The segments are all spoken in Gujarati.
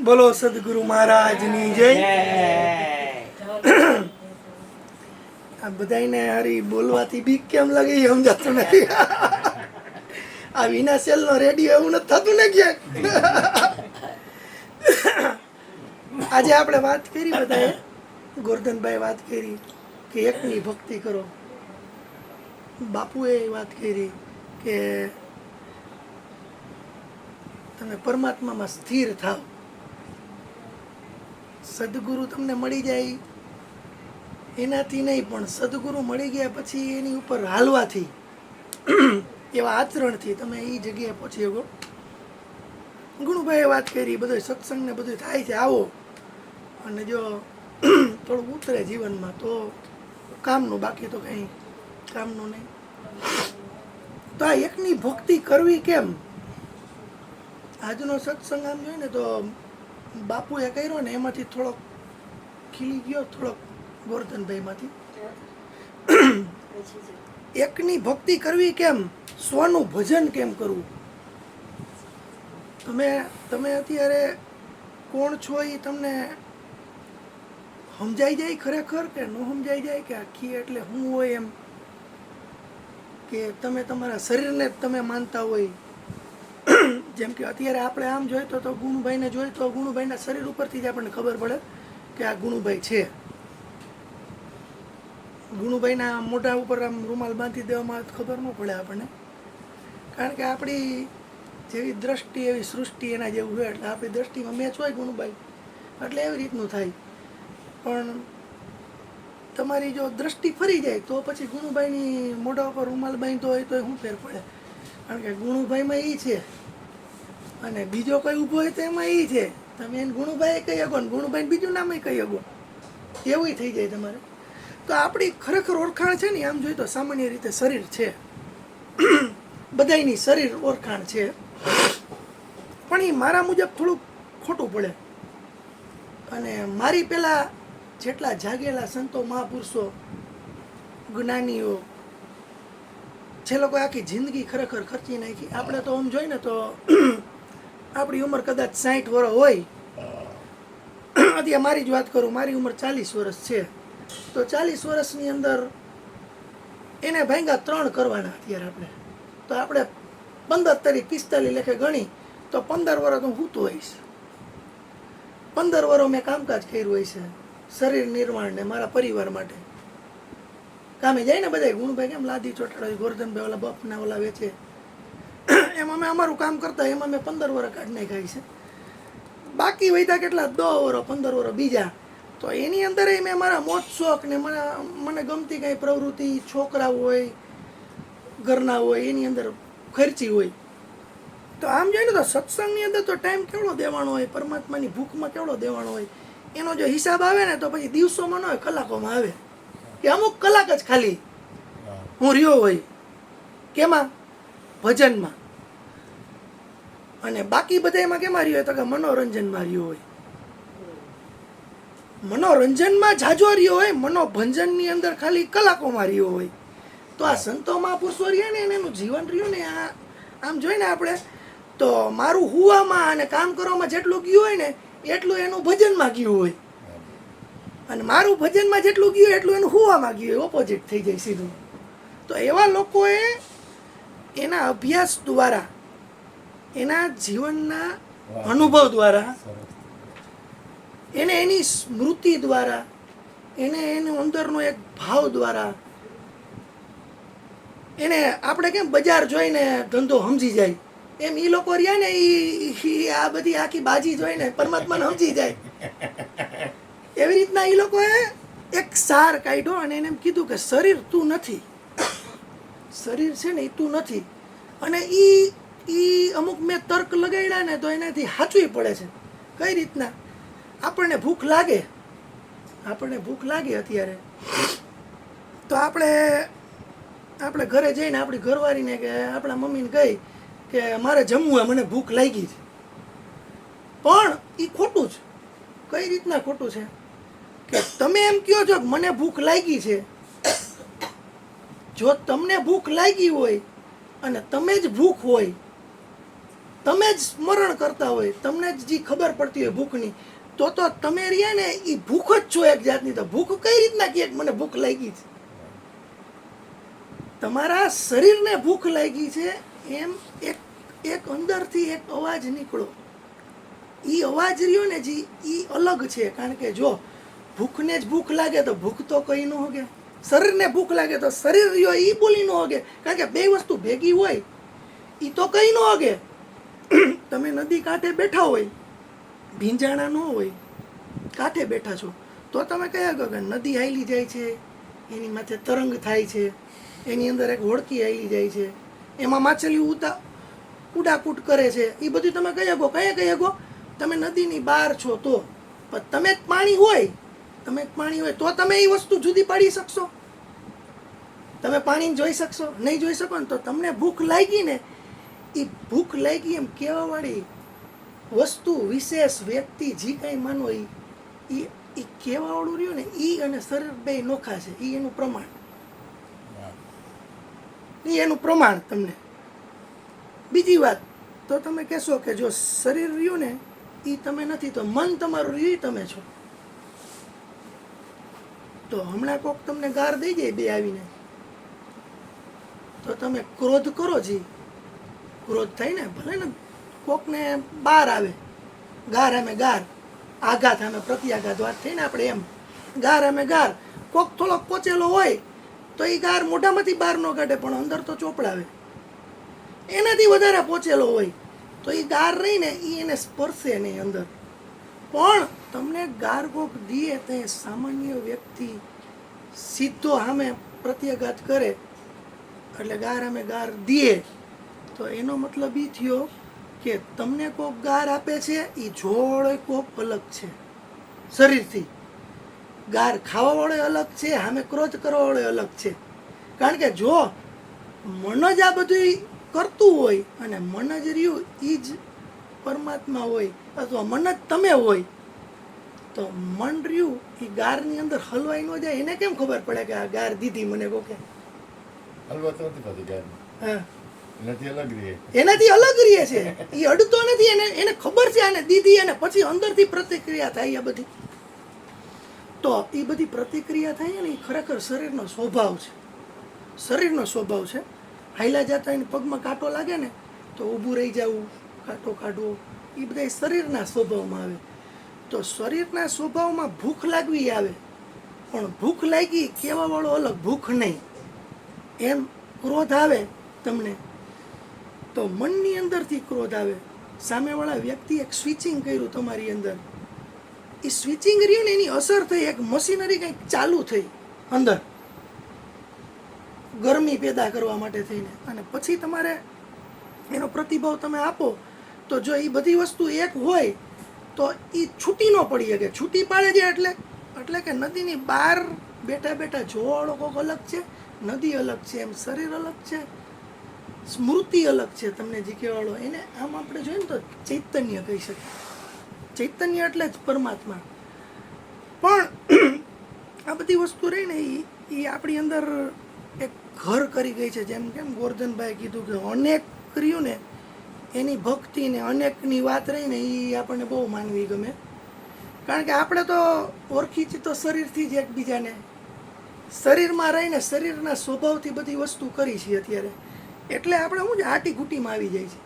બોલો સદગુરુ મહારાજની જય. આ બધાને હારી બોલવાથી બીક કેમ લાગે એ સમજાતું નથી. આ વિના સેલનો રેડિયો એવું નથી થતું ને ક્યાંક. આજે આપણે વાત કરી બધાએ, ગોરધનભાઈ વાત કરી કે એકની ભક્તિ કરો, બાપુએ વાત કરી કે તમે પરમાત્મામાં સ્થિર થાવ. સદગુરુ તમને મળી જાય એનાથી નહીં, પણ સદગુરુ મળી ગયા પછી એની ઉપર હાલવાથી, એવા આચરણથી તમે એ જગ્યાએ પહોંચી શકો. ગુણુભાઈએ વાત કરી, બધો સત્સંગ ને બધું થાય છે, આવો અને જો થોડુંક ઉતરે જીવનમાં તો કામનું, બાકી તો કંઈ કામનું નહીં. તો આ એકની ભક્તિ કરવી કેમ? આજનો સત્સંગ આમ જોઈએ ને તો બાપુએ કર્યો ને એમાંથી થોડોક ખીલી ગયો, થોડોક ગોરધનભાઈમાંથી. એકની ભક્તિ કરવી કેમ? સ્વનું ભજન કેમ કરવું? તમે અત્યારે કોણ છો એ તમને સમજાઈ જાય ખરેખર કે ન સમજાઈ જાય, કે આખી એટલે હું હોય એમ, કે તમે તમારા શરીરને જ તમે માનતા હોય. જેમ કે અત્યારે આપણે આમ જોઈએ તો ગુણુભાઈને જોઈએ તો ગુણુભાઈના શરીર ઉપરથી જ આપણને ખબર પડે કે આ ગુણુભાઈ છે. ગુણુભાઈના મોઢા ઉપર આમ રૂમાલ બાંધી દેવામાં ખબર ન પડે આપણને, કારણ કે આપણી જેવી દ્રષ્ટિ એવી સૃષ્ટિ એના જેવું હોય, એટલે આપણી દ્રષ્ટિમાં મેચ હોય ગુણુભાઈ, એટલે એવી રીતનું થાય. પણ તમારી જો દ્રષ્ટિ ફરી જાય તો પછી ગુણુભાઈની મોઢા ઉપર રૂમાલ બાંધતો હોય તો શું ફેર પડે? કારણ કે ગુણુભાઈમાં એ છે અને બીજો કોઈ ઊભો હોય તો એમાં એ છે. તમે એને ગુણુભાઈ કહી શકો ને ગુણુભાઈ બીજું નામ કહી શકો, એવું થઈ જાય તમારે. તો આપણી ખરેખર ઓળખાણ છે ને, આમ જોઈએ તો સામાન્ય રીતે શરીર છે, બધાયની શરીર ઓળખાણ છે, પણ એ મારા મુજબ થોડુંક ખોટું પડે. અને મારી પહેલાં જેટલા જાગેલા સંતો, મહાપુરુષો, જ્ઞાનીઓ, જે લોકો આખી જિંદગી ખરેખર ખર્ચી નાખી. આપણે તો આમ જોઈએ ને તો આપણી ઉંમર કદાચ 60 વર્ષ હોય. અત્યારે મારી જ વાત કરું, મારી ઉંમર 40 વર્ષ છે, તો 40 વર્ષની અંદર એને ભાંગા 3 કરવાના. અત્યારે આપણે 15 તારીખ 45 લેખે ગણી તો 15 વર્ષ હું સૂતો હોઈશ. 15 વર્ષ મેં કામકાજ કર્યું હોય છે, શરીર નિર્માણ ને મારા પરિવાર માટે. કામે જાય ને બધા, ગુણભાઈ કેમ લાદી ચોટાડો, ગોરધનભાઈ ઓલા બફના ઓલા વેચે, એમાં મેં અમારું કામ કરતા એમાં મેં 15 વર્ષ કાઢી નાખાય છે. બાકી વૈધા કેટલા 10 વર્ષ 15 વર્ષ બીજા, તો એની અંદર મેં મારા મોજ શોખ ને મને ગમતી કાંઈ પ્રવૃત્તિ, છોકરા હોય, ઘરના હોય, એની અંદર ખર્ચી હોય. તો આમ જોઈએ ને તો સત્સંગની અંદર તો ટાઈમ કેવડો દેવાનો હોય, પરમાત્માની ભૂખમાં કેવડો દેવાનો હોય, એનો જો હિસાબ આવે ને તો પછી દિવસોમાં ન હોય, કલાકોમાં આવે. કે અમુક કલાક જ ખાલી હું રહ્યો હોય કેમાં? ભજનમાં. અને બાકી બધામાં કેમાં રહ્યો હોય તો કે મનોરંજનમાં રહ્યો હોય. મનોરંજનમાં જાજો રહ્યો હોય, મનોભંજનની અંદર ખાલી કલાકોમાં રહ્યો હોય. તો આ સંતો મહાપુરુષો રહ્યા ને એનું જીવન રહ્યું ને, આમ જોઈને આપણે તો મારું હુવામાં અને કામ કરવામાં જેટલું ગયું હોય ને એટલું એનું ભજનમાં ગયું હોય, અને મારું ભજનમાં જેટલું ગયું એટલું એનું હુવામાં ગયું હોય, ઓપોઝિટ થઈ જાય સીધું. તો એવા લોકોએ એના અભ્યાસ દ્વારા, એના જીવનના અનુભવ દ્વારા, એને એની સ્મૃતિ દ્વારા, એને એનું અંદરનો એક ભાવ દ્વારા, એને આપણે કેમ બજાર જોઈને ધંધો સમજી જાય એમ એ લોકો રહ્યા ને, એ આ બધી આખી બાજી જોઈને પરમાત્માને સમજી જાય. એવી રીતના એ લોકોએ એક સાર કાઢ્યો અને એને એમ કીધું કે શરીર તું નથી, શરીર છે ને એ તું નથી. અને એ અમુક મેં તર્ક લગાડ્યા ને તો એનાથી સાચવી પડે છે. કઈ રીતના? આપણને ભૂખ લાગે અત્યારે, તો આપણે ઘરે જઈને આપણી ઘરવાળીને કે આપણા મમ્મીને કહી કે મારે જમવું હોય, મને ભૂખ લાગી છે. પણ એ ખોટું છે. કઈ રીતના ખોટું છે? કે તમે એમ કહો છો કે મને ભૂખ લાગી છે, જો તમને ભૂખ લાગી હોય અને તમે જ ભૂખ હોય તમે જ સ્મરણ કરતા હોય, તમને જ જે ખબર પડતી હોય ભૂખની, તો તમે રહ્યા ને એ ભૂખ જ છો એક જાતની. તો ભૂખ કઈ રીતના કહે મને ભૂખ લાગી છે? તમારા શરીરને ભૂખ લાગી છે એમ એક અંદરથી એક અવાજ નીકળો. એ અવાજ રહ્યો ને જી એ અલગ છે. કારણ કે જો ભૂખને જ ભૂખ લાગે તો ભૂખ તો કઈ ન હોગે, શરીરને ભૂખ લાગે તો શરીર રહ્યો એ બોલી ન હોગે. કારણ કે બે વસ્તુ ભેગી હોય એ તો કઈ ન હોગે. તમે નદી કાંઠે બેઠા હોય, ભીંજાણા ન હોય, કાંઠે બેઠા છો, તો તમે કહી શકો કે નદી હાલી જાય છે, એની માથે તરંગ થાય છે, એની અંદર એક હોડકી હાલી જાય છે, એમાં માછલીઓ ઉડાકૂટ કરે છે, એ બધું તમે કહી શકો. કહી શકો તમે નદીની બહાર છો તો. પણ તમે જ પાણી હોય તો તમે એ વસ્તુ જુદી પાડી શકશો? તમે પાણી જોઈ શકશો? નહીં જોઈ શકો ને. તો તમને ભૂખ લાગી ને, એ ભૂખ લાગી એમ કહેવાવાળી વસ્તુ, વિશેષ, વ્યક્તિ, જે કાંઈ માનો એ કહેવાવાળું રહ્યું ને, એ અને શરીર બે નોખા છે. એ એનું પ્રમાણ તમને. બીજી વાત તો તમે કહેશો કે જો શરીર રહ્યું ને એ તમે નથી, તો મન તમારું રહ્યું તમે છો. તો હમણાં કોક તમને ગાર દઈ જાય બે આવીને, તો તમે ક્રોધ કરો. જી ક્રોધ થાય ને, ભલે ને કોકને બાર આવે, ગાર અમે ગાર, આઘાત અમે પ્રત્યાઘાત, વાત થઈ ને આપણે એમ. ગાર અમે ગાર, કોક થોડોક પોચેલો હોય તો એ ગાર મોઢામાંથી બહાર ન કાઢે, પણ અંદર તો ચોપડાવે. એનાથી વધારે પોચેલો હોય તો એ ગાર રહીને એ એને સ્પર્શે નહીં અંદર. પણ તમને ગાર કોક દીએ તો સામાન્ય વ્યક્તિ સીધો સામે પ્રત્યાઘાત કરે, એટલે ગાર અમે ગાર દીએ, તો એનો મતલબ એ થયો કે તમને કોક ગાર આપે છે એ જોડે કોક અલગ છે શરીરથી. ગાર ખાવાવાળો અલગ છે, સામે ક્રોધ કરવાવાળો અલગ છે. કારણ કે જો મન જ આ બધું કરતું હોય અને મન જ રહ્યું એ જ પરમાત્મા હોય, અથવા મન જ તમે હોય, તો મન રહ્યું એ ગારની અંદર હલવાઈ ન જાય. એને કેમ ખબર પડે કે આ ગાર દીધી મને કોકે? એનાથી અલગ રહે છે, એ અડતો નથી. એને ખબર છે આને દીધી, અને પછી અંદરથી પ્રતિક્રિયા થાય. આ બધી તો એ બધી પ્રતિક્રિયા થાય ને, એ ખરેખર શરીરનો સ્વભાવ છે. શરીરનો સ્વભાવ છે. હાઈલા જતા એને પગમાં કાંટો લાગે ને તો ઊભું રહી જવું, કાંટો કાઢવો, એ બધા શરીરના સ્વભાવમાં આવે. તો શરીરના સ્વભાવમાં ભૂખ લાગવી આવે, પણ ભૂખ લાગી કહેવાવાળો અલગ, ભૂખ નહીં. એમ ક્રોધ આવે તમને, તો મનની અંદરથી ક્રોધ આવે. સામેવાળા વ્યક્તિ એક સ્વિચિંગ કર્યું તમારી અંદર, એ સ્વિચિંગ રહ્યું ને એની અસર થઈ, એક મશીનરી કંઈક ચાલુ થઈ અંદર ગરમી પેદા કરવા માટે થઈને, અને પછી તમારે એનો પ્રતિભાવ તમે આપો. તો જો એ બધી વસ્તુ એક હોય તો એ છૂટી ન પડી શકે. છૂટી પાડે છે એટલે કે નદીની બહાર બેઠા બેઠા જોવાળો કોઈક અલગ છે, નદી અલગ છે, એમ શરીર અલગ છે, સ્મૃતિ અલગ છે. તમને જે કહેવાળો એને આમ આપણે જોઈએ ને તો ચૈતન્ય કહી શકીએ. ચૈતન્ય એટલે જ પરમાત્મા. પણ આ બધી વસ્તુ રહી ને એ આપણી અંદર એક ઘર કરી ગઈ છે. જેમ કેમ ગોરધનભાઈ કીધું કે અનેક કર્યું ને એની ભક્તિ ને અનેકની વાત રહી ને એ આપણને બહુ માનવી ગમે. કારણ કે આપણે તો ઓળખી છીએ તો શરીરથી જ એકબીજાને, શરીરમાં રહીને શરીરના સ્વભાવથી બધી વસ્તુ કરી છે અત્યારે. એટલે આપણે શું છે આટી ઘૂંટીમાં આવી જાય છે.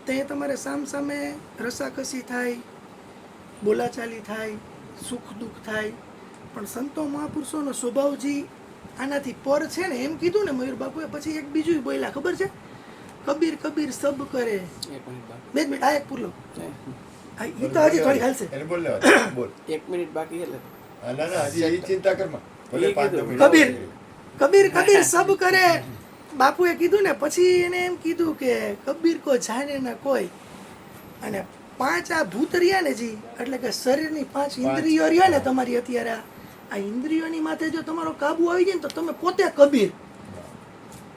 તે તમારે સામે રસાકસી થાય, બોલાચાલી થાય, સુખ દુઃખ થાય. પણ સંતો મહાપુરુષોનો સ્વભાવ જે આનાથી પર છે ને, એમ કીધું ને મયુર બાપુએ. પછી એક બીજું બોલ્યા, ખબર છે? કબીર કબીર સબ કરે. 2 મિનિટ, આ એક પૂરો એ તો હજી થોડી હાલશે. 1 મિનિટ બાકી એટલે કબીર કબીર કબીર સબ કરે. બાપુએ કીધું ને, પછી એને એમ કીધું કે કબીર કો જાને ના કોઈ. અને 5 આ ભૂત રહ્યા ને જી, એટલે કે શરીરની 5 ઇન્દ્રિયો રહ્યા ને તમારી અત્યારે, આ ઇન્દ્રિયોની માથે જો તમારો કાબુ આવી જાય ને તો તમે પોતે કબીર.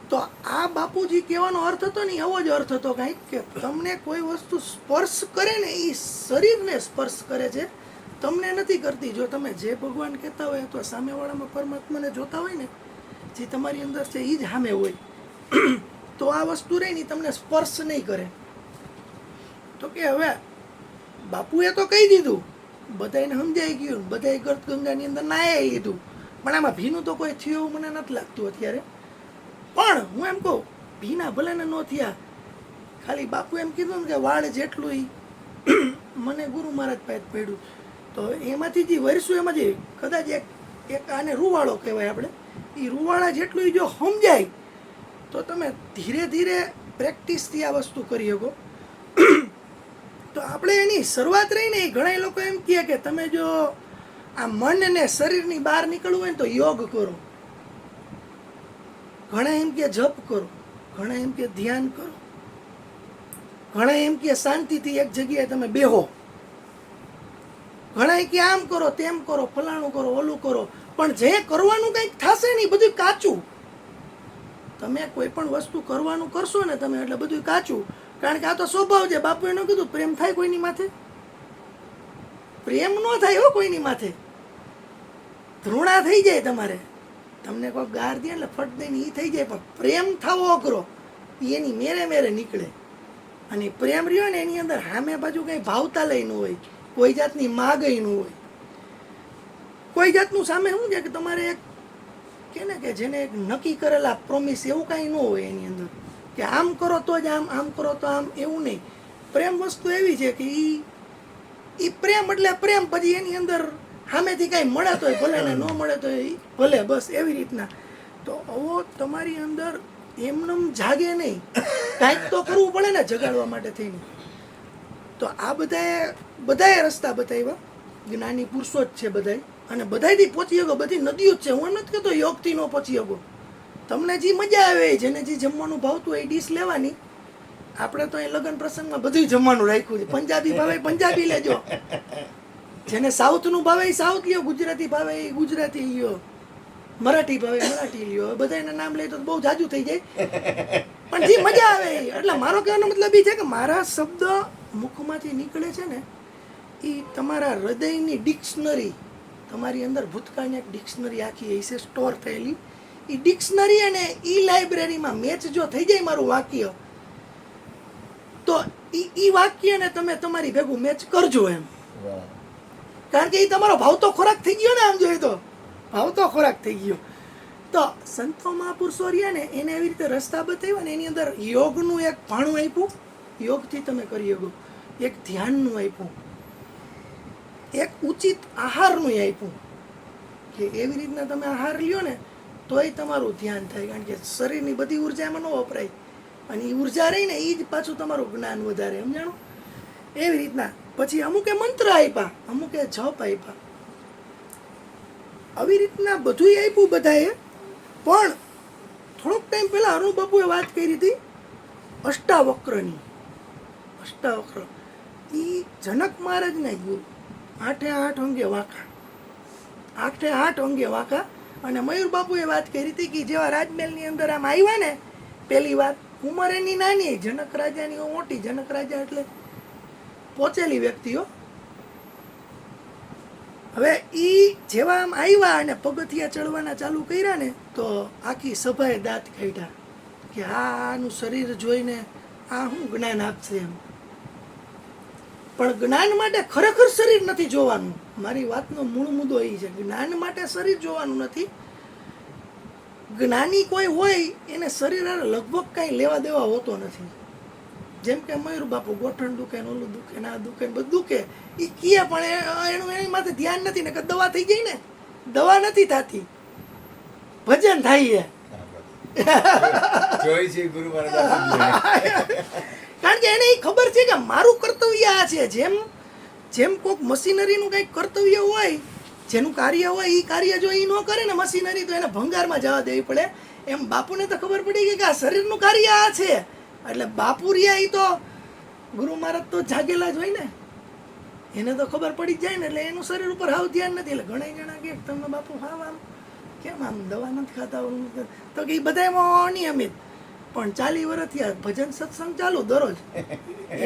તો આ બાપુજી કહેવાનો અર્થ હતો ને એવો જ અર્થ હતો કાંઈક, કે તમને કોઈ વસ્તુ સ્પર્શ કરે ને એ શરીરને સ્પર્શ કરે છે, તમને નથી કરતી. જો તમે જે ભગવાન કહેતા હોય અથવા સામેવાળામાં પરમાત્માને જોતા હોય ને, જે તમારી અંદર છે એ જ સામે હોય, તો આ વસ્તુ રહી ને તમને સ્પર્શ નહીં કરે. તો કે હવે બાપુએ તો કહી દીધું, બધાને સમજાઈ ગયું, બધાએ ગર્ત ગંગાની અંદર નાહી લીધું, પણ આમાં ભીનું તો કોઈ થયું એવું મને નથી લાગતું અત્યારે. પણ હું એમ કહું, ભીના ભલે ને ન થયા, ખાલી બાપુ એમ કીધું ને કે વાળ જેટલું ઈ મને ગુરુ મહારાજ પાસે પડ્યું, તો એમાંથી જે વર્ષું એમાંથી કદાચ એક આને રૂવાળો કહેવાય આપણે, એ રૂવાળા જેટલું જો સમજાય તો તમે ધીરે ધીરે પ્રેક્ટિસથી આ વસ્તુ કરી શકો. તો આપણે એની શરૂઆત રહીને ઘણા લોકો એમ કહે કે તમે જો આ મન ને શરીરની બહાર નીકળવું હોય ને તો યોગ કરો, ઘણા એમ કે જપ કરો, ઘણા એમ કે ધ્યાન કરો, ઘણા એમ કે શાંતિથી એક જગ્યાએ તમે બેહો, ઘણા કે આમ કરો તેમ કરો, ફલાણું કરો ઓલું કરો, પણ જે કરવાનું કંઈક થશે ને બધું કાચું. તમે કોઈ પણ વસ્તુ કરવાનું કરશો ને તમે એટલે બધું કાચું, કારણ કે આ તો સ્વભાવ છે. બાપુએ ન કીધું પ્રેમ થાય કોઈની માથે? પ્રેમ ન થાય હો કોઈની માથે, ધૃણા થઈ જાય. તમારે તમને કોઈ ગાર દે એટલે ફટ દઈને એ થઈ જાય, પણ પ્રેમ થવો અઘરો, એની મેરે મેરે નીકળે. અને પ્રેમ રહ્યો ને એની અંદર સામે બાજુ કંઈ ભાવતા લઈ ન હોય, કોઈ જાતની માગઈ ન હોય, કોઈ જાતનું સામે શું છે કે તમારે એક કે ને કે જેને એક નક્કી કરેલા પ્રોમિસ એવું કાંઈ ન હોય એની અંદર કે આમ કરો તો જ આમ કરો તો આમ, એવું નહીં. પ્રેમ વસ્તુ એવી છે કે એ પ્રેમ એટલે પ્રેમ, પછી એની અંદર સામેથી કાંઈ મળે તો ભલે ને ન મળે તો ભલે, બસ એવી રીતના. તો આવો તમારી અંદર એમનેમ જાગે નહીં, કાંઈક તો કરવું પડે ને જગાડવા માટે થઈને. તો આ બધાએ રસ્તા બતાવ્યા, જ્ઞાની પુરુષો જ છે બધાય, અને બધાયથી પહોંચી શકો, બધી નદીઓ જ છે. હું નથી કહેતો યોગથી ન પહોંચી શકો, તમને જે મજા આવે જેને જે જમવાનું ભાવતું હોય એ ડીશ લેવાની. આપણે તો અહીં લગ્ન પ્રસંગમાં બધું જમવાનું રાખ્યું છે. પંજાબી ભાવે પંજાબી લેજો, જેને સાઉથનું ભાવે એ સાઉથ લ્યો, ગુજરાતી ભાવે એ ગુજરાતી લ્યો, મરાઠી ભાવે મરાઠી લ્યો. બધાના નામ લે તો બહુ જાજુ થઈ જાય, પણ જે મજા આવે. એટલે મારો કહેવાનો મતલબ એ છે કે મારા શબ્દ મુખમાંથી નીકળે છે ને એ તમારા હૃદયની ડિક્શનરી, તમારી અંદર ભૂતકાળની એક ડિક્શનરી આખી હશે સ્ટોર થયેલી. એ ડિક્શનરી અને એ લાઇબ્રેરીમાં મેચ જો થઈ જાય મારું વાક્ય, તો એ વાક્યને તમે તમારી ભેગું મેચ કરજો એમ. કારણ કે એ તમારો ભાવતો ખોરાક થઈ ગયો ને, આમ જોઈએ તો ભાવતો ખોરાક થઈ ગયો. તો સંતો મહાપુરુષો રહ્યા ને એને એવી રીતે રસ્તા બતાવ્યા ને, એની અંદર યોગનું એક ભાણું આપ્યું, યોગથી તમે કરી શકો, એક ધ્યાનનું આપ્યું, એક ઉચિત આહારનું આપ્યું કે એવી રીતના તમે આહાર લ્યો ને તોય તમારું ધ્યાન થાય. કારણ કે શરીરની બધી ઉર્જા એમાં ન વપરાય, અને એ ઉર્જા રહીને એ જ પાછું તમારું જ્ઞાન વધારે, સમજાણું? એવી રીતના પછી અમુકે મંત્ર આપ્યા, અમુકે જપ આપ્યા, આવી રીતના બધું આપ્યું બધાએ. પણ થોડોક ટાઈમ પહેલા અરુણ બાપુએ વાત કરી હતી અષ્ટાવક્રની. અષ્ટાવક્ર એ જનક મહારાજના ગુરુ, 8 અંગે વાંકા, 8 અંગે વાંકા. અને મયુર બાપુએ વાત કરી હતી કે જેવા રાજમહેલની અંદર આમ આવ્યા ને, પહેલી વાર ઉંમર એની નાની, જનક રાજાની મોટી. જનક રાજા એટલે પહોંચેલી વ્યક્તિઓ. હવે એ જેવા આમ આવ્યા અને પગથિયા ચડવાના ચાલુ કર્યા ને, તો આખી સભાએ દાંત કાઢ્યા કે આનું શરીર જોઈને આ શું જ્ઞાન આપશે એમ. પણ જ્ઞાન માટે ખરેખર શરીર નથી જોવાનું. મારી વાતનો મૂળ મુદ્દો એ છે, જ્ઞાન માટે શરીર જોવાનું નથી. જ્ઞાની કોઈ હોય એને શરીર લગભગ કાંઈ લેવા દેવા હોતો નથી. જેમ કે મયુર બાપુ ગોઠણ દુખે ને ઓલું દુખે ને આ દુખે ને બધું દુખે, એ કીએ પણ એનું એની માથે ધ્યાન નથી ને, કે દવા થઈ ગઈ ને, દવા નથી થતી, ભજન થાય કારણ કે એને એ ખબર છે કે મારું કર્તવ્ય આ છે. જેમ કોઈક મશીનરીનું કંઈક કર્તવ્ય હોય, જેનું કાર્ય હોય, એ કાર્ય જો એ ન કરે ને મશીનરી, તો એને ભંગારમાં જવા દેવી પડે. એમ બાપુને તો ખબર પડી ગઈ કે આ શરીરનું કાર્ય આ છે, એટલે બાપુ રહ્યા એ તો ગુરુ મહારાજ તો જાગેલા જ હોય ને, એને તો ખબર પડી જાય ને, એટલે એનું શરીર ઉપર હાવ ધ્યાન નથી. એટલે ઘણા જણા કે તમે બાપુ હાવ આમ કેમ આમ દવા નથી ખાતા, તો કે એ બધામાં અનિયમિત. પણ 40 વર્ષથી આ ભજન સત્સંગ ચાલુ દરરોજ,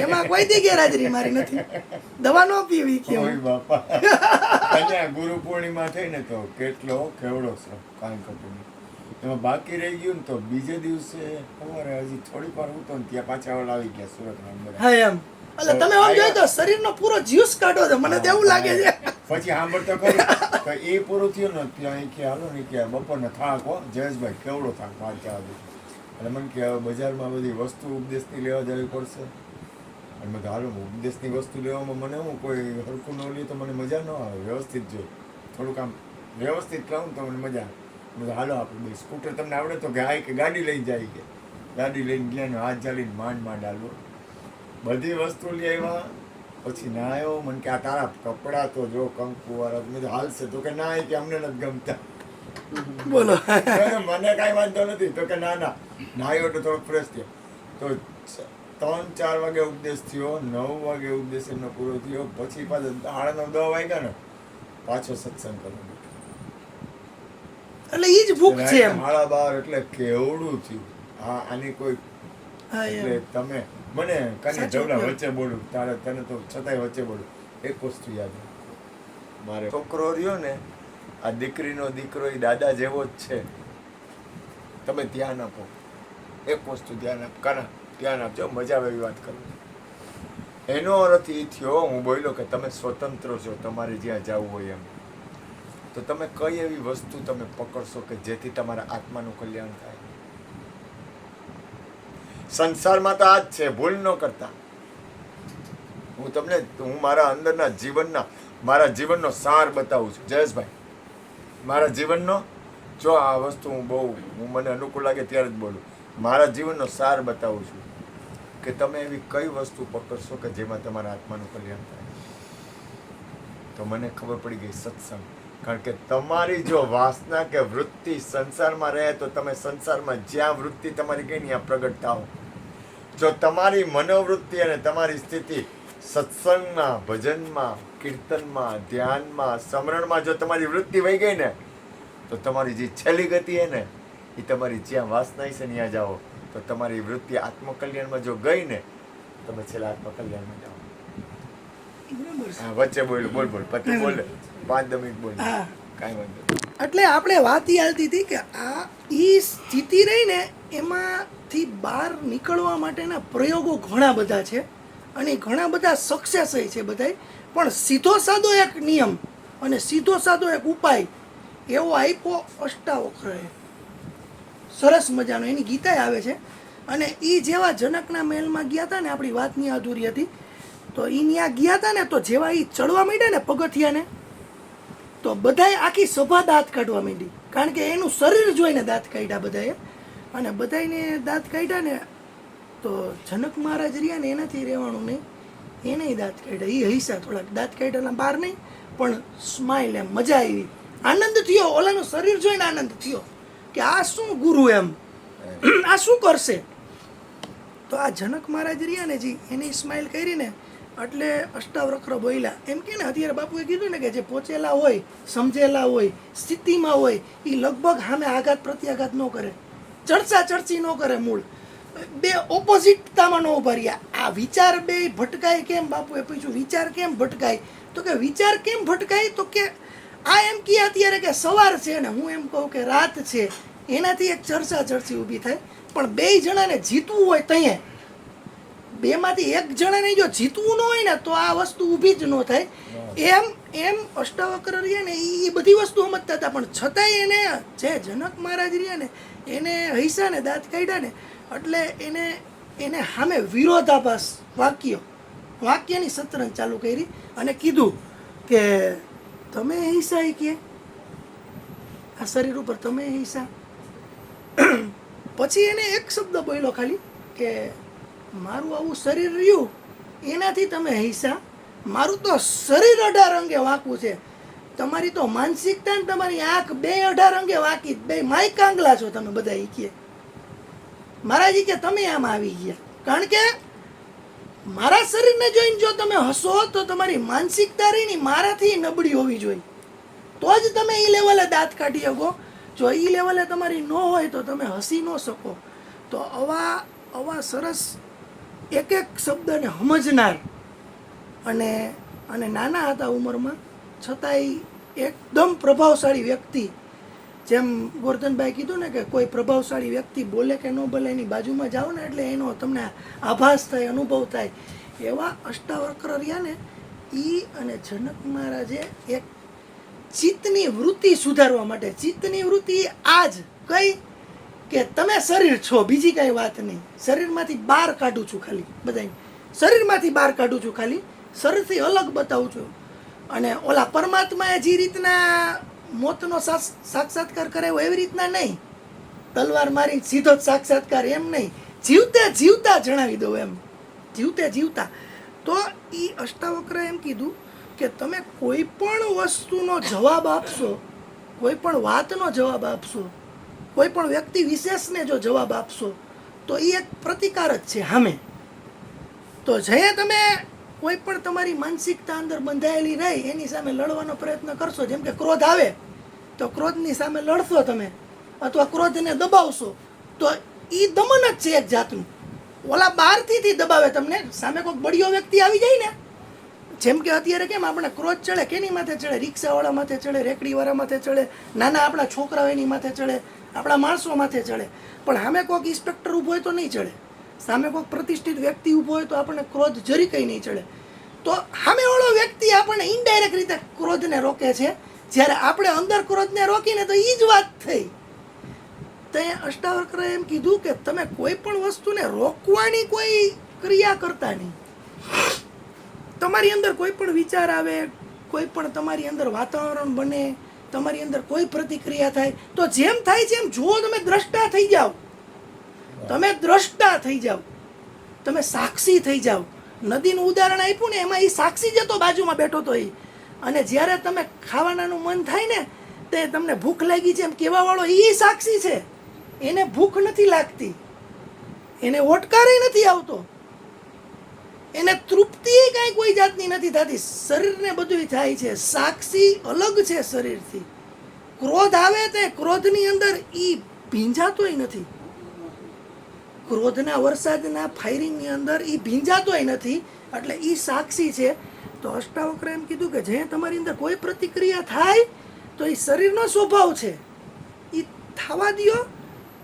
એમાં કોઈ દી ગેરહાજરી મારી નથી. દવા ન પીવી કેમ બાપા. ગુરુ પૂર્ણિમા થઈ ને તો કેટલો કેવડો છે કાંઈ ખબર નહીં. એમાં બાકી રહી ગયું ને તો બીજે દિવસે સવારે હજી થોડીક વાર ઉતો ને ત્યાં પાછા ઓલા આવી ગયા સુરતના અંદર. હા એમ એટલે તમે આમ જોઈએ તો શરીરનો પૂરો જ્યુસ કાઢો છો, મને તો એવું લાગે છે. પછી સાંભળતો ખરી તો એ પૂરું થયું ને ત્યાં કે હાલો ને કે બપોરનો થાક હો જયેશભાઈ કેવડો થાક 5 વાગે એટલે મને કે હવે બજારમાં બધી વસ્તુ ઉપદેશની લેવા જવી પડશે અને મેં હાલો ઉપદેશની વસ્તુ લેવામાં મને હું કોઈ હરખું ન લે તો મને મજા ન આવે, વ્યવસ્થિત જોઈએ થોડુંક આમ વ્યવસ્થિત કહું તો મને મજા આવે. મેં હાલો આપણે બે સ્કૂટર તમને આવડે તો કે કે ગાડી લઈને જાય કે ગાડી લઈને ગયા ને હાથ ચાલીને માંડ હાલો બધી વસ્તુ લઈ આવ્યા. પછી ના આવ્યો મને કે આ તારા કપડાં તો જો કંકુ વાળા મેં હાલશે તો કે ના કે અમને નથી ગમતા. બોલો. મને કાંઈ વાંધો નથી તો કે ના આવ્યો તો થોડોક ફ્રેશ થયો. તો 3-4 વાગે ઉપદેશ થયો, 9 વાગે ઉપદેશ એમનો પૂરો થયો. પછી પાછો 9:30 વાગ્યા ને પાછો સત્સંગ કરવાનો એટલે ઈ જ ભૂખ છે એમ. 12:30 એટલે કેવડું થયું. હા આની કોઈ હા એટલે એમ. તમે મને કને સાચું જવલા કહ્યું. વચ્ચે બોલું તારે તને તો છતાંય વચ્ચે બોલું. એક વસ્તુ યાદ રાખો, મારે છોકરો રહ્યો ને આ દીકરીનો દીકરો એ દાદા જેવો જ છે. તમે ધ્યાન આપો, એક વસ્તુ ધ્યાન આપ કાના ધ્યાન આપજો, મજા આવે એવી વાત કરું. એનો અર્થ એ થયો હું બોલ્યો કે તમે સ્વતંત્ર છો તમારે જ્યાં જવું હોય એમ. તો તમે કઈ એવી વસ્તુ તમે પકડશો કે જેથી તમારા આત્માનું કલ્યાણ થાય. સંસારમાં તો આ જ છે, ભૂલ ન કરતા. હું મારા અંદરના મારા જીવનનો સાર બતાવું છું જયેશભાઈ. મારા જીવનનો જો આ વસ્તુ મને અનુકૂળ લાગે ત્યારે જ બોલું. મારા જીવનનો સાર બતાવું છું કે તમે એવી કઈ વસ્તુ પકડશો કે જેમાં તમારા આત્માનું કલ્યાણ થાય. તો મને ખબર પડી ગઈ સત્સંગ. કારણ કે તમારી જો વાસના કે વૃત્તિ સંસારમાં રહે તો તમે સંસારમાં જ્યાં વૃત્તિ તમારી ગઈ ત્યાં પ્રગટ થાઓ. જો તમારી મનોવૃત્તિ અને તમારી સ્થિતિ સત્સંગમાં, ભજનમાં, કીર્તનમાં, ધ્યાનમાં, સ્મરણમાં જો તમારી વૃત્તિ વહી ગઈ ને તો તમારી જે છેલ્લી ગતિ છે ને એ તમારી જ્યાં વાસના છે ને ત્યાં જાઓ તો તમારી વૃત્તિ આત્મકલ્યાણમાં જો ગઈ ને તમે છેલ્લા આત્મકલ્યાણમાં જાઓ. બરાબર છે. હા વચ્ચે બોલ પછી બોલ 5-10 મિનિટ બોલ હા. કાંઈ વાંધો નહીં. એટલે આપણે વાત ઈ હાલતી હતી કે આ ઈ સ્થિતિ રહી ને એમાંથી બહાર નીકળવા માટેના પ્રયોગો ઘણા બધા છે અને ઘણા બધા સક્સેસ છે બધાય. પણ સીધો સાદો એક નિયમ અને સીધો સાદો એક ઉપાય એવો આપ્યો અષ્ટાવક્રએ. સરસ મજાનો એની ગીતાય આવે છે. અને એ જેવા જનકના મહેલમાં ગયા હતા ને, આપણી વાતની અધૂરી હતી, તો એ ત્યાં ગયા હતા ને તો જેવા એ ચડવા માંડ્યા ને પગથિયાને તો બધાએ આખી સભા દાંત કાઢવા માંડી. કારણ કે એનું શરીર જોઈને દાંત કાઢ્યા બધાએ. અને બધાને દાંત કાઢ્યા ને તો જનક મહારાજ રહ્યા ને એનાથી રહેવાનું નહીં, એને દાંત કાઢ્યા. એ હૈસા થોડાક દાંત કાઢ્યા બહાર નહીં પણ સ્માઇલ એમ મજા આવી, આનંદ થયો. ઓલાનું શરીર જોઈને આનંદ થયો કે આ શું ગુરુ એમ, આ શું કરશે. તો આ જનક મહારાજ રહ્યા ને જી એની સ્માઇલ કરી ને એટલે અષ્ટાવક્ર બોલ્યા. એમ કે ને અત્યારે બાપુએ કીધું ને કે જે પહોંચેલા હોય, સમજેલા હોય, સ્થિતિમાં હોય એ લગભગ સામે આઘાત પ્રત્યાઘાત ન કરે, ચર્ચા ચર્ચી ન કરે, મૂળ બે ઓપોઝિટતામાં ન ઉભા રહ્યા. આ વિચાર બે ભટકાય કેમ, બાપુએ પૂછ્યું વિચાર કેમ ભટકાય, તો કે વિચાર કેમ ભટકાય તો કે આ એમ કહે અત્યારે કે સવાર છે ને હું એમ કહું કે રાત છે, એનાથી એક ચર્ચા ચર્ચી ઊભી થાય. પણ બે જણાને જીતવું હોય તઈએ બેમાંથી એક જણાને જો જીતવું ન હોય ને તો આ વસ્તુ ઊભી જ ન થાય. એમ અષ્ટાવક્ર રહ્યા ને એ બધી વસ્તુ સમજતા હતા. પણ છતાંય એને જે જનક મહારાજ રહ્યા ને એને હૈસા ને દાંત કાઢ્યા ને એટલે એને સામે વિરોધાભાસ વાક્યની શતરંજ ચાલુ કરી અને કીધું કે તમે હૈસા કે આ શરીર ઉપર તમે હૈસા. પછી એને એક શબ્દ બોલ્યો ખાલી કે મારું આવું શરીર રહ્યું એનાથી તમે હૈસા, મારું તો શરીર 18 અંગે વાંકું છે, તમારી તો માનસિકતા ને તમારી આંખ બે 18 અંગે વાંકી, બે માય કાંગલા છો તમે બધા. ઈ કે મહારાજી કે તમે આમાં આવી ગયા. કારણ કે મારા શરીરને જોઈને જો તમે હસો તો તમારી માનસિકતા રહીને મારાથી નબળી હોવી જોઈએ તો જ તમે એ લેવલે દાંત કાઢી શકો. જો એ લેવલે તમારી ન હોય તો તમે હસી ન શકો. તો આવા સરસ એક શબ્દને સમજનાર અને નાના હતા ઉંમરમાં છતાંય એકદમ પ્રભાવશાળી વ્યક્તિ, જેમ ગોરધનભાઈ કીધું ને કે કોઈ પ્રભાવશાળી વ્યક્તિ બોલે કે ન બોલે એની બાજુમાં જાઓ ને એટલે એનો તમને આભાસ થાય, અનુભવ થાય. એવા અષ્ટાવક્ર રહ્યા ને ઈ અને જનક મહારાજે એક ચિત્તની વૃત્તિ સુધારવા માટે, ચિત્તની વૃત્તિ આ જ કઈ કે તમે શરીર છો, બીજી કઈ વાત નહીં, શરીરમાંથી બહાર કાઢું છું ખાલી, બધાને શરીરમાંથી બહાર કાઢું છું ખાલી, શરીરથી અલગ બતાવું છું. અને ઓલા પરમાત્માએ જે રીતના મોતનો સાક્ષાત્કાર કરાવ્યો એવી રીતના નહીં, તલવાર મારી સીધો જ સાક્ષાત્કાર એમ નહીં, જીવતે જીવતા જણાવી દઉં એમ, જીવતે જીવતા. તો એ અષ્ટાવક્રએ એમ કીધું કે તમે કોઈ પણ વસ્તુનો જવાબ આપશો, કોઈ પણ વાતનો જવાબ આપશો, કોઈ પણ વ્યક્તિ વિશેષને જો જવાબ આપશો તો એ એક પ્રતિકાર જ છે સામે. તો જે તમે કોઈ પણ તમારી માનસિકતા અંદર બંધાયેલી રહી એની સામે લડવાનો પ્રયત્ન કરશો, જેમ કે ક્રોધ આવે તો ક્રોધની સામે લડશો તમે, અથવા ક્રોધને દબાવશો તો એ દમન જ છે એક જાતનું. ઓલા બહારથી દબાવે તમને, સામે કોઈક બળિયો વ્યક્તિ આવી જાય ને, જેમ કે અત્યારે કેમ આપણે ક્રોધ ચડે, કેની માથે ચડે? રિક્ષાવાળા માથે ચડે, રેકડીવાળા માથે ચડે, નાના આપણા છોકરાઓ એની માથે ચડે, આપણા માણસો માથે ચડે. પણ સામે કોઈક ઇન્સ્પેક્ટર ઊભો હોય તો નહીં ચડે, સામે કોઈક પ્રતિષ્ઠિત વ્યક્તિ ઊભો હોય તો આપણને ક્રોધ જરી કંઈ નહીં ચડે. તો સામેવાળો વ્યક્તિ આપણને ઇનડાયરેક્ટ રીતે ક્રોધને રોકે છે, જ્યારે આપણે અંદર ક્રોધને રોકીને તો એ જ વાત થઈ. તો અષ્ટાવક્રએ એમ કીધું કે તમે કોઈ પણ વસ્તુને રોકવાની કોઈ ક્રિયા કરતા નહીં. તમારી અંદર કોઈ પણ વિચાર આવે, કોઈ પણ તમારી અંદર વાતાવરણ બને, તમારી અંદર કોઈ પ્રતિક્રિયા થાય તો જેમ થાય છે એમ જુઓ, તમે દ્રષ્ટા થઈ જાઓ, તમે દ્રષ્ટા થઈ જાઓ, તમે સાક્ષી થઈ જાઓ. નદીનું ઉદાહરણ આપ્યું ને, એમાં એ સાક્ષી જ હતો, બાજુમાં બેઠો તો એ. અને જ્યારે તમે ખાવાનાનું મન થાય ને, તે તમને ભૂખ લાગી છે એમ કહેવા વાળો એ સાક્ષી છે, એને ભૂખ નથી લાગતી, એને ઓટકારે નથી આવતો, એને તૃપ્તિ કાંઈ કોઈ જાતની નથી થતી, શરીરને બધું થાય છે. સાક્ષી અલગ છે શરીરથી. ક્રોધ આવે તે ક્રોધની અંદર એ ભીંજાતોય નથી, ક્રોધના વરસાદના ફાયરિંગની અંદર એ ભીંજાતોય નથી, એટલે એ સાક્ષી છે. તો અષ્ટાવક્રએ એમ કીધું કે જે તમારી અંદર કોઈ પ્રતિક્રિયા થાય તો એ શરીરનો સ્વભાવ છે, એ થવા દ્યો,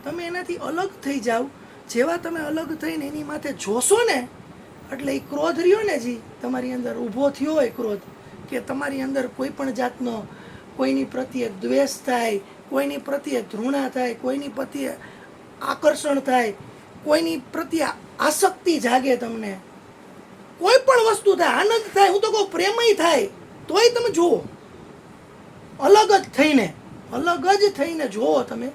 તમે એનાથી અલગ થઈ જાઓ. જેવા તમે અલગ થઈને એની માથે જોશો ને, એટલે એ ક્રોધ રહ્યો ને જી તમારી અંદર ઊભો થયો હોય ક્રોધ, કે તમારી અંદર કોઈ પણ જાતનો કોઈની પ્રત્યે દ્વેષ થાય, કોઈની પ્રત્યે ધૃણા થાય, કોઈની પ્રત્યે આકર્ષણ થાય, કોઈની પ્રત્યે આસક્તિ જાગે, તમને કોઈ પણ વસ્તુ થાય, આનંદ થાય, હું તો કહું પ્રેમય થાય, તોય તમે જુઓ અલગ જ થઈને જુઓ તમે.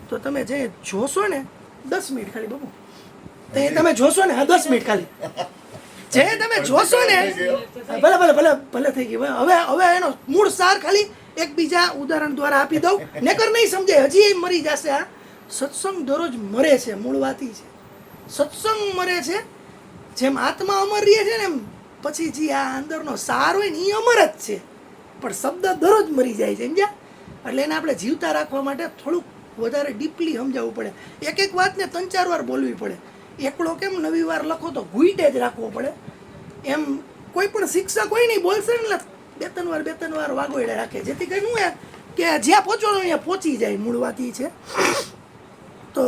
તો તમે જે જોશો ને 10 મિનિટ ખાલી બાબુ, તે તમે જોશો ને, હા 10 મિનિટ ખાલી, જે તમે જોશો ને, ભલે ભલે ભલે ભલે થઈ ગયું. હવે એનો મૂળ સાર ખાલી એક બીજા ઉદાહરણ દ્વારા આપી દઉં, નકર નહીં સમજાય, હજી એ મરી જશે. આ સત્સંગ દરરોજ મરે છે, મૂળ વાતી છે, સત્સંગ મરે છે. જેમ આત્મા અમર રહે છે ને, એમ પછી જે આ અંદરનો સાર હોય ને એ અમર જ છે, પણ શબ્દ દરરોજ મરી જાય છે, સમજ્યા? એટલે એને આપણે જીવતા રાખવા માટે થોડુંક વધારે ડીપલી સમજાવવું પડે, એક એક વાતને 3-4 વાર બોલવી પડે. એકલો કેમ નવી વાર લખો તો ઘૂંટે જ રાખવો પડે, એમ કોઈ પણ શિક્ષક હોય નહીં બોલશે ને એટલે 2-3 વાર વાગોડે રાખે, જેથી કરીને હું કે જ્યાં પહોંચવાનું અહીંયા પહોંચી જાય. મૂળ વાત એ છે. તો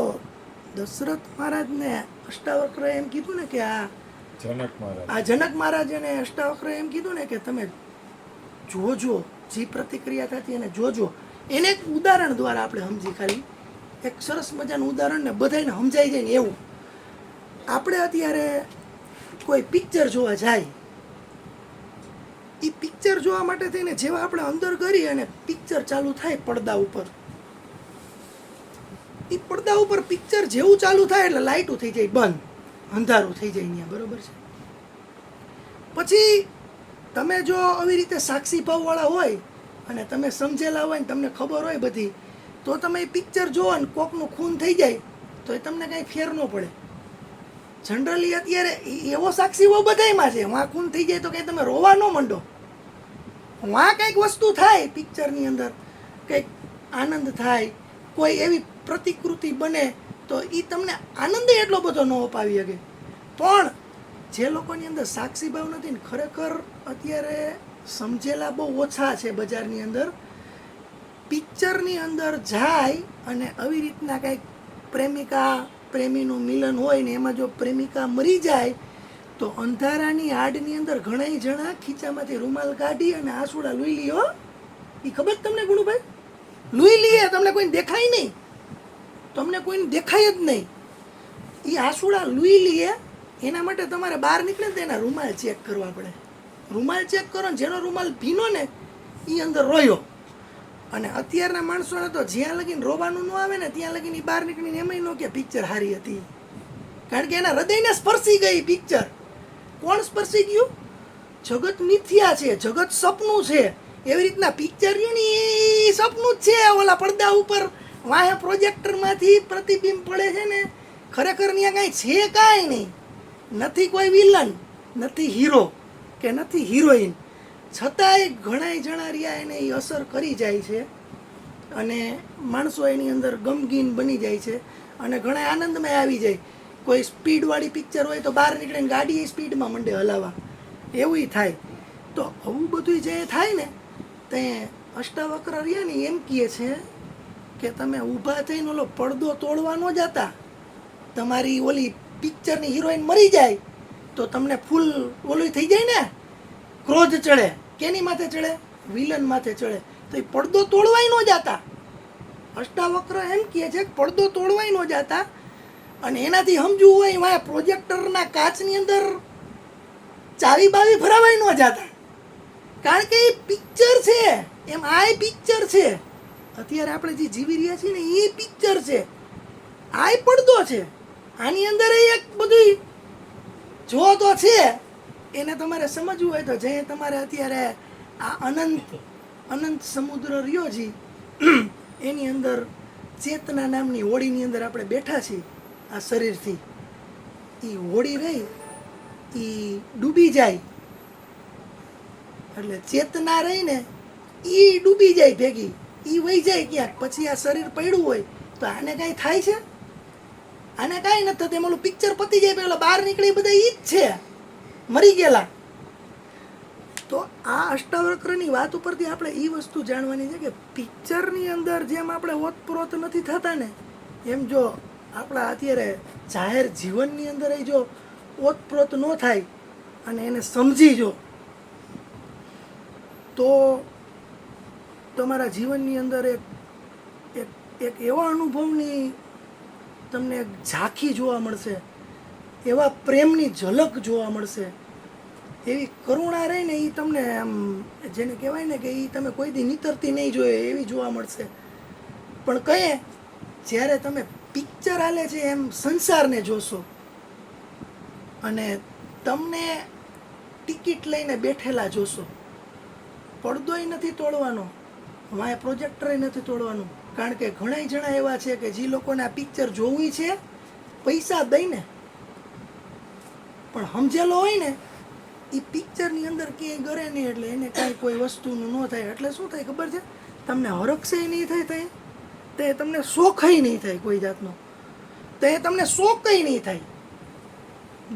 દશરથ મહારાજને અષ્ટાવક્રએ એમ કીધું ને કે જનક મહારાજ અને અષ્ટાવક્રએ એમ કીધું ને કે તમે જોજો, જે પ્રતિક્રિયા થતી એને જોજો. એને એક ઉદાહરણ દ્વારા આપણે સમજી, ખાલી એક સરસ મજાનું ઉદાહરણ ને બધાને સમજાઈ જાય ને એવું. આપણે અત્યારે કોઈ પિક્ચર જોવા જાય, એ પિક્ચર જોવા માટે થઈને જેવા આપણે અંદર કરી અને પિક્ચર ચાલુ થાય પડદા ઉપર, એ પડદા ઉપર પિક્ચર જેવું ચાલુ થાય એટલે લાઇટું થઈ જાય બંધ, અંધારું થઈ જાય ત્યાં, બરોબર છે? પછી તમે જો આવી રીતે સાક્ષી ભાવવાળા હોય અને તમે સમજેલા હોય ને તમને ખબર હોય બધી, તો તમે એ પિક્ચર જોવો ને કોકનું ખૂન થઈ જાય તો એ તમને કાંઈ ફેર ન પડે. જનરલી અત્યારે એવો સાક્ષી ભાવ બધાયમાં છે, વાં ખૂન થઈ જાય તો કંઈ તમે રોવા ન માંડો, વાં કંઈક વસ્તુ થાય પિક્ચરની અંદર, કંઈક આનંદ થાય, કોઈ એવી પ્રતિકૃતિ બને તો એ તમને આનંદ એટલો બધો ન અપાવી શકે. પણ જે લોકોની અંદર સાક્ષી ભાવ નથી ને, ખરેખર અત્યારે સમજેલા બહુ ઓછા છે બજારની અંદર, પિક્ચરની અંદર જાય અને આવી રીતના કંઈક પ્રેમિકા પ્રેમીનું મિલન હોય ને એમાં જો પ્રેમિકા મરી જાય તો અંધારાની આડની અંદર ઘણાય જણા ખીચામાંથી રૂમાલ કાઢી અને આંસુડા લઈ લ્યો. એ ખબર તમને ગુણુભાઈ? લઈ લઈએ, તમને કોઈ દેખાય નહીં, તમને કોઈને દેખાય જ નહીં. એ આંસુડા લઈ લઈએ એના માટે તમારે બહાર નીકળે તો એના રૂમાલ ચેક કરવા પડે. રૂમાલ ચેક કરો ને જેનો રૂમાલ ભીનો ને એ અંદર રોયો. અને અત્યારના માણસોને તો જ્યાં લગીને રોવાનું ન આવે ને ત્યાં લગીને બહાર નીકળીને એમાંય ન કે પિક્ચર સારી હતી, કારણ કે એના હૃદયને સ્પર્શી ગઈ પિક્ચર. કોણ સ્પર્શી ગયું? જગત મિથ્યા છે, જગત સપનું છે. એવી રીતના પિક્ચર રહ્યું ને એ સપનું જ છે. ઓલા પડદા ઉપર વાહે પ્રોજેક્ટરમાંથી પ્રતિબિંબ પડે છે ને, ખરેખર ત્યાં કાંઈ છે કાંઈ નહીં. નથી કોઈ વિલન, નથી હીરો કે નથી હિરોઈન, છતાંય ઘણાય જણા રહ્યા એને એ અસર કરી જાય છે અને માણસો એની અંદર ગમગીન બની જાય છે અને ઘણા આનંદમાં આવી જાય. કોઈ સ્પીડવાળી પિક્ચર હોય તો બહાર નીકળીને ગાડી એ સ્પીડમાં મંડે હલાવવા, એવું થાય. તો આવું બધું જે થાય ને તે અષ્ટાવક્ર રહ્યા ને એમ કહે છે કે તમે ઊભા થઈને ઓલો પડદો તોડવા ન જતા. તમારી ઓલી પિક્ચરની હિરોઈન મરી જાય તો તમને ફૂલ ઓલું થઈ જાય ને, ક્રોધ ચડે. કેની માથે ચડે? વિલન માથે ચડે. તો એ પડદો તોડવાય ન જતા. અષ્ટાવક્ર એમ કહે છે કે પડદો તોડવાય ન જતા. અને એનાથી સમજવું હોય એમાં પ્રોજેક્ટરના કાચની અંદર ચાવી બાવી ભરાવાય ન જતા, કારણ કે એ પિક્ચર છે. એમ આ પિક્ચર છે. અત્યારે આપણે જે જીવી રહ્યા છીએ ને એ પિક્ચર છે, આ પડદો છે. આની અંદર એક બધું જો તો છે. એને તમારે સમજવું હોય તો જે તમારે અત્યારે આ અનંત સમુદ્ર રહ્યો છે એની અંદર ચેતના નામની હોડીની અંદર આપણે બેઠા છીએ. આ શરીરથી એ હોડી રહી એ ડૂબી જાય એટલે ચેતના રહીને એ ડૂબી જાય ભેગી, એ વહી જાય ક્યાંક. પછી આ શરીર પડ્યું હોય તો આને કાંઈ થાય છે? આને કાંઈ નથી થતું. એમ ઓલું પિક્ચર પતી જાય પેલા બહાર નીકળી બધા ઈ જ છે, મરી ગયેલા. તો આ અષ્ટાવક્રની વાત ઉપરથી આપણે એ વસ્તુ જાણવાની છે કે પિક્ચરની અંદર જેમ આપણે ઓતપ્રોત નથી થતા ને, એમ જો આપણા અત્યારે જાહેર જીવનની અંદર જો ઓતપ્રોત ન થાય અને એને સમજી જો તો તમારા જીવનની અંદર એક એવા અનુભવની તમને ઝાંખી જોવા મળશે, એવા પ્રેમની ઝલક જોવા મળશે, એવી કરુણા રહી ને એ તમને આમ જેને કહેવાય ને કે એ તમે કોઈ દી નીતરતી નહીં જોઈએ એવી જોવા મળશે. પણ કહે જ્યારે તમે પિક્ચર હાલે છે એમ સંસારને જોશો અને તમને ટિકિટ લઈને બેઠેલા જોશો, પડદોય નથી તોડવાનો, વાંય પ્રોજેક્ટરે નથી તોડવાનું, કારણ કે ઘણા જણા એવા છે કે જે લોકોને આ પિક્ચર જોવું છે પૈસા દઈને, પણ સમજેલો હોય ને એ પિક્ચરની અંદર ક્યાંય ગરે નહીં એટલે એને કાંઈ કોઈ વસ્તુનું ન થાય. એટલે શું થાય ખબર છે? તમને હરખશે નહીં થાય, તે તમને શોખય નહીં થાય કોઈ જાતનો, તે તમને શોખય નહીં થાય,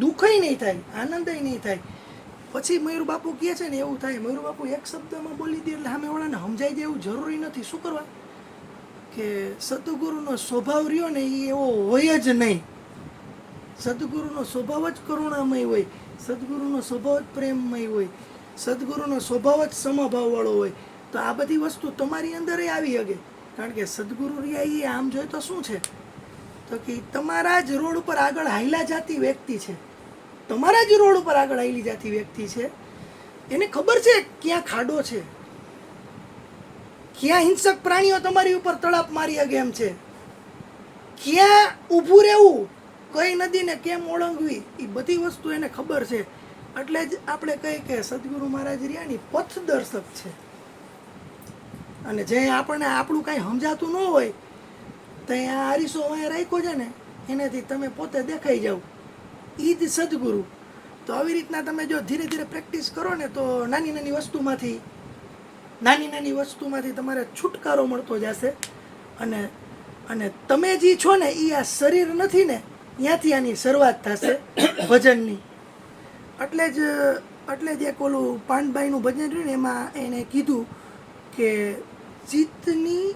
દુઃખય નહીં થાય, આનંદય નહીં થાય. પછી મયુર બાપુ કહે છે ને એવું થાય. મયુર બાપુ એક શબ્દમાં બોલી દે એટલે સામેવાળાને સમજાઈ જાય એવું જરૂરી નથી. શું કરવા? કે સદગુરુનો સ્વભાવ રહ્યો ને એ એવો હોય જ નહીં. સદગુરુનો સ્વભાવ જ કરુણામય હોય, સદગુરુનો સ્વભાવ જ પ્રેમમય હોય, સદગુરુનો સ્વભાવ જ સમભાવવાળો હોય. તો આ બધી વસ્તુ તમારી અંદર આવી શકે, કારણ કે સદગુરુ રહ્યા એ આમ જોઈએ તો શું છે તો કે તમારા જ રોડ ઉપર આગળ હાઈલા જાતી વ્યક્તિ છે, તમારા જ રોડ ઉપર આગળ હાઈલી જાતી વ્યક્તિ છે. એને ખબર છે ક્યાં ખાડો છે, ક્યાં હિંસક પ્રાણીઓ તમારી ઉપર તડપ મારી શકે એમ છે, ક્યાં ઊભું રહેવું, કઈ નદીને કેમ ઓળંગવી, એ બધી વસ્તુ એને ખબર છે. એટલે જ આપણે કહીએ કે સદગુરુ મહારાજ રહ્યાની પથદર્શક છે. અને જે આપણને આપણું કાંઈ સમજાતું ન હોય તો આ આરીસો અહીંયા રાખ્યો છે ને એનાથી તમે પોતે દેખાઈ જાઓ, એ જ સદગુરુ. તો આવી રીતના તમે જો ધીરે ધીરે પ્રેક્ટિસ કરો ને તો નાની નાની વસ્તુમાંથી તમારે છુટકારો મળતો જશે. અને તમે જે છો ને એ આ શરીર નથી ને ત્યાંથી આની શરૂઆત થશે ભજનની. એટલે જ એક ઓલું પાંડભાઈનું ભજન રહ્યું ને એમાં એને કીધું કે ચિત્તની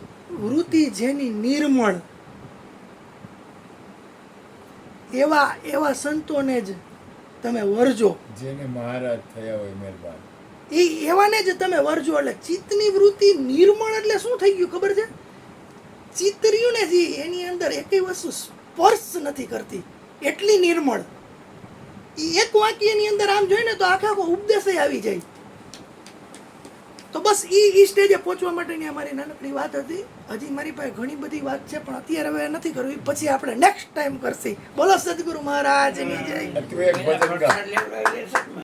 વૃત્તિ જેની નિર્મળ એવા સંતોને જ તમે વરજો. જેને મહારાજ થયા હોય મહેરબાન. એ એવાને જ તમે વરજો. એટલે ચિત્તની વૃત્તિ નિર્મળ એટલે શું થઈ ગયું ખબર છે? ચિત્ત રહ્યું ને જે એની અંદર એકેય વસ્તુ સ્પર્શ નથી કરતી, એટલી નિર્મળ. એ એક વાક્યની અંદર આમ જોઈએ ને તો આખો ઉપદેશ આવી જાય. તો બસ એ સ્ટેજે પહોંચવા માટેની અમારી નાનકડી વાત હતી. હજી મારી પાસે ઘણી બધી વાત છે, પણ અત્યારે હવે નથી કરવી, પછી આપણે નેક્સ્ટ ટાઈમ કરશી. બોલો સદગુરુ મહારાજની જય. તું એક ભજન ગા.